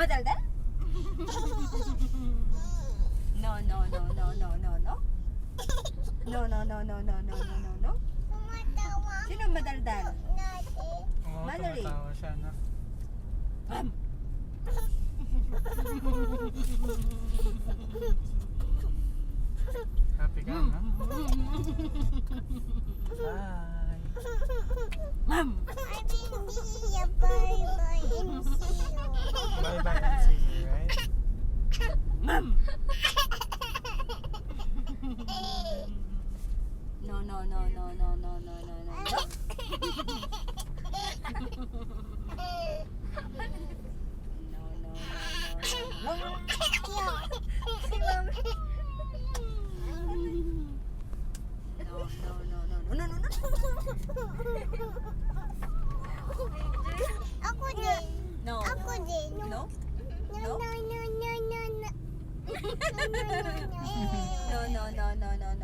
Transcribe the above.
Madaldal? No, no, no, no, no, no, no. No, no, no, no, no, no, no, no, no. Tumatawa Sino madaldal? natin. Oo, Valerie. tumatawa siya na. Happy ka, ha? Bye. Ma'am! I think hindi bye-bye and see you. Bye-bye and see you, right? Ma'am! No, no, no, no, no, no, no, no, no. No, no, no, no, no. Si Mami. No, no, no, no, no, no, no, no. Ako din. No. Ako din. No? No, No? no, no, no, no, no. No, no, no, no, no, no.